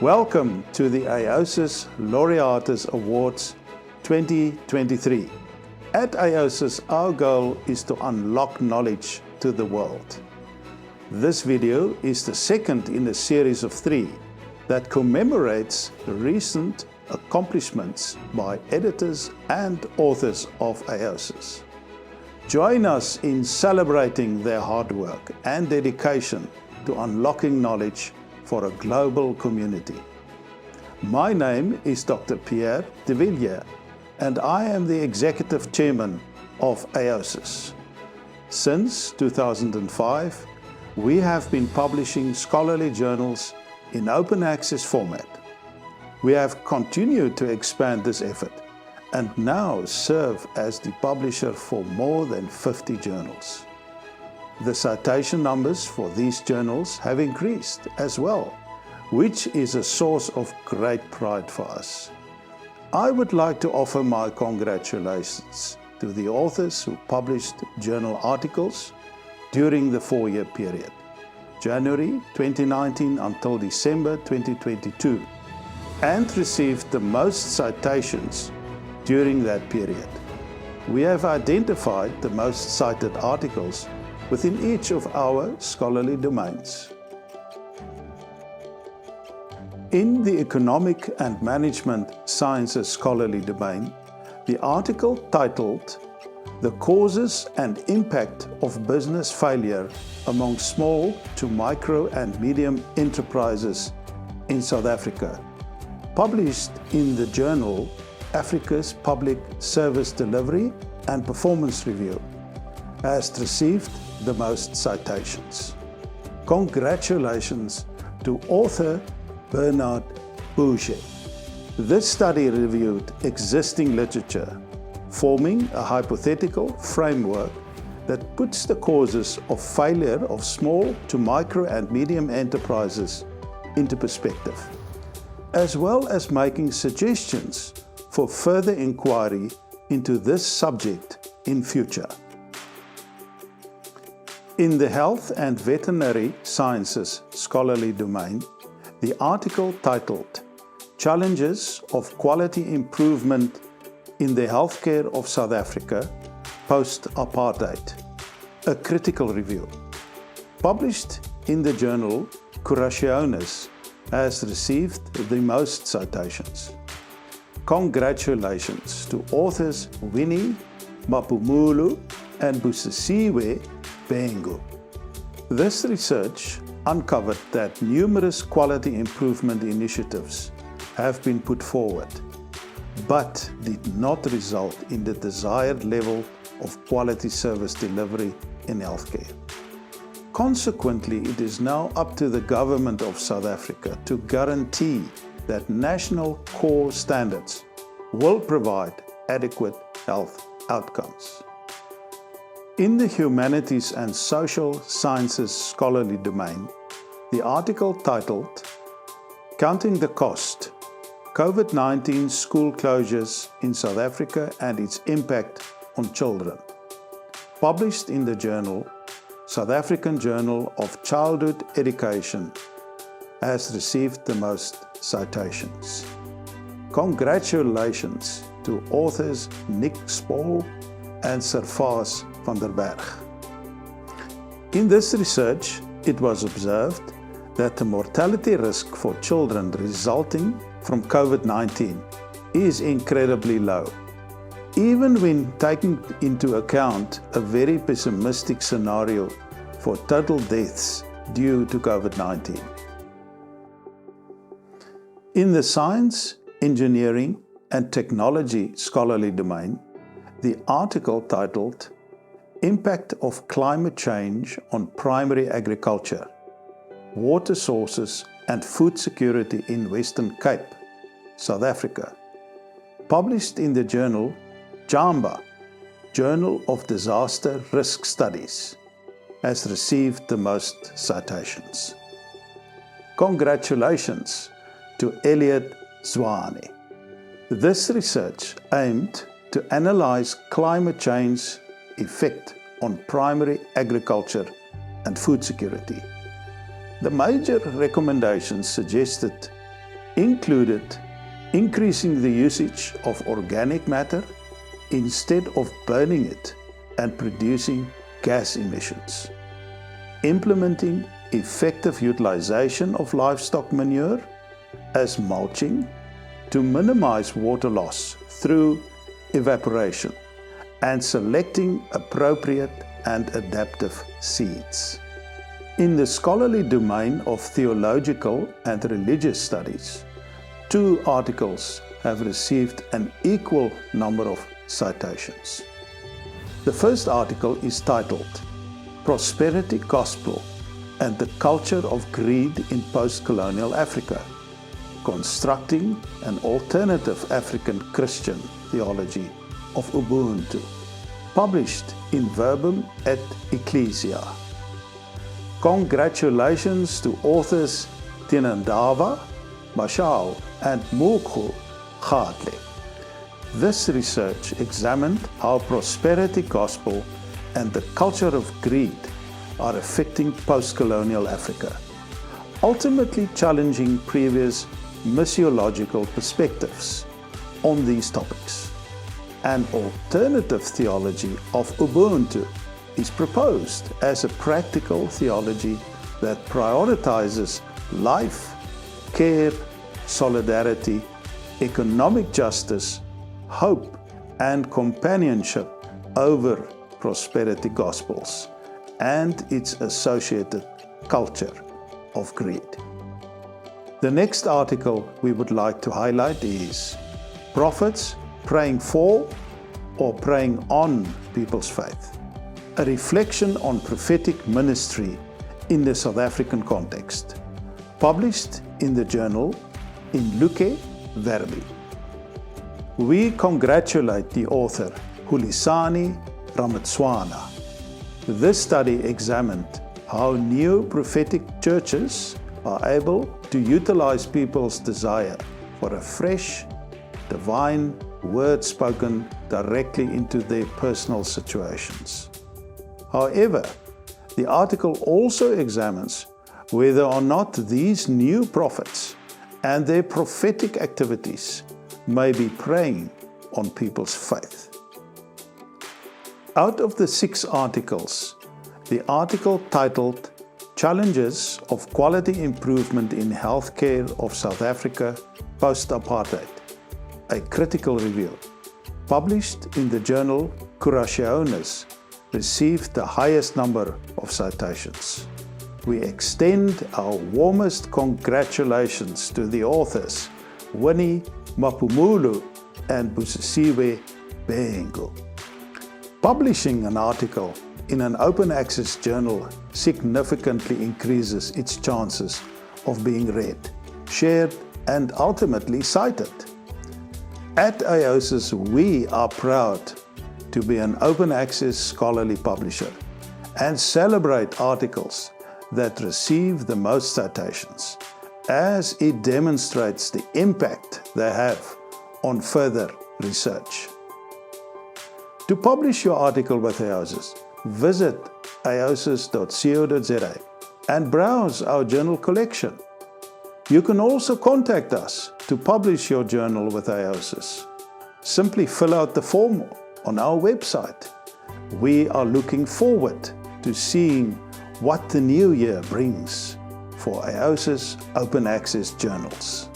Welcome to the AOSIS Laureatus Awards 2023. At AOSIS, our goal is to unlock knowledge to the world. This video is the second in a series of 3 that commemorates the recent accomplishments by editors and authors of AOSIS. Join us in celebrating their hard work and dedication to unlocking knowledge for a global community. My name is Dr. Pierre de Villiers, and I am the Executive Chairman of AOSIS. Since 2005, we have been publishing scholarly journals in open access format. We have continued to expand this effort and now serve as the publisher for more than 50 journals. The citation numbers for these journals have increased as well, which is a source of great pride for us. I would like to offer my congratulations to the authors who published journal articles during the 4-year period, January 2019 until December 2022, and received the most citations during that period. We have identified the most cited articles within each of our scholarly domains. In the Economic and Management Sciences scholarly domain, the article titled "The Causes and Impact of Business Failure Among Small to Micro and Medium Enterprises in South Africa," published in the journal Africa's Public Service Delivery and Performance Review, has received the most citations. Congratulations to author Bernard Bourget. This study reviewed existing literature, forming a hypothetical framework that puts the causes of failure of small to micro and medium enterprises into perspective, as well as making suggestions for further inquiry into this subject in future. In the Health and Veterinary Sciences scholarly domain, the article titled "Challenges of Quality Improvement in the Healthcare of South Africa Post-Apartheid," a critical review, published in the journal Curationis, has received the most citations. Congratulations to authors Winnie Maphumulo and Busisiwe Bengu. This research uncovered that numerous quality improvement initiatives have been put forward, but did not result in the desired level of quality service delivery in healthcare. Consequently, it is now up to the government of South Africa to guarantee that national core standards will provide adequate health outcomes. In the Humanities and Social Sciences scholarly domain, the article titled "Counting the Cost: COVID-19 School Closures in South Africa and its Impact on Children," published in the journal South African Journal of Childhood Education, has received the most citations. Congratulations to authors Nick Spall and Servaas van der Berg. In this research, it was observed that the mortality risk for children resulting from COVID-19 is incredibly low, even when taking into account a very pessimistic scenario for total deaths due to COVID-19. In the Science, Engineering and Technology scholarly domain, the article titled "Impact of Climate Change on Primary Agriculture, Water Sources and Food Security in Western Cape, South Africa," published in the journal JAMBA, Journal of Disaster Risk Studies, has received the most citations. Congratulations to Elliot Zwane. This research aimed to analyze climate change's effect on primary agriculture and food security. The major recommendations suggested included increasing the usage of organic matter instead of burning it and producing gas emissions, implementing effective utilization of livestock manure as mulching to minimize water loss through evaporation, and selecting appropriate and adaptive seeds. In the scholarly domain of theological and religious studies, 2 articles have received an equal number of citations. The first article is titled Prosperity Gospel and the Culture of Greed in Post-Colonial Africa, Constructing an Alternative African Christian Theology of Ubuntu, published in Verbum et Ecclesia. Congratulations to authors Tinandava, Mashal, and Mukhu Khadle. This research examined how prosperity gospel and the culture of greed are affecting post-colonial Africa, ultimately challenging previous missiological perspectives on these topics. An alternative theology of Ubuntu is proposed as a practical theology that prioritizes life, care, solidarity, economic justice, hope, and companionship over prosperity gospels and its associated culture of greed. The next article we would like to highlight is Prophets Praying for or Praying on People's Faith, a reflection on prophetic ministry in the South African context, published in the journal In Luce Verbi. We congratulate the author, Hulisani Ramaswana. This study examined how new prophetic churches are able to utilize people's desire for a fresh, divine word spoken directly into their personal situations. However, the article also examines whether or not these new prophets and their prophetic activities may be preying on people's faith. Out of the 6 articles, the article titled Challenges of Quality Improvement in Healthcare of South Africa Post-Apartheid, a critical review, published in the journal Curationis, received the highest number of citations. We extend our warmest congratulations to the authors, Winnie Mapumulu and Busisiwe Bengu. Publishing an article in an open access journal significantly increases its chances of being read, shared, and ultimately cited. At AOSIS, we are proud to be an open access scholarly publisher and celebrate articles that receive the most citations, as it demonstrates the impact they have on further research. To publish your article with AOSIS, visit aosis.co.za and browse our journal collection. You can also contact us to publish your journal with AOSIS. Simply fill out the form on our website. We are looking forward to seeing what the new year brings for AOSIS Open Access Journals.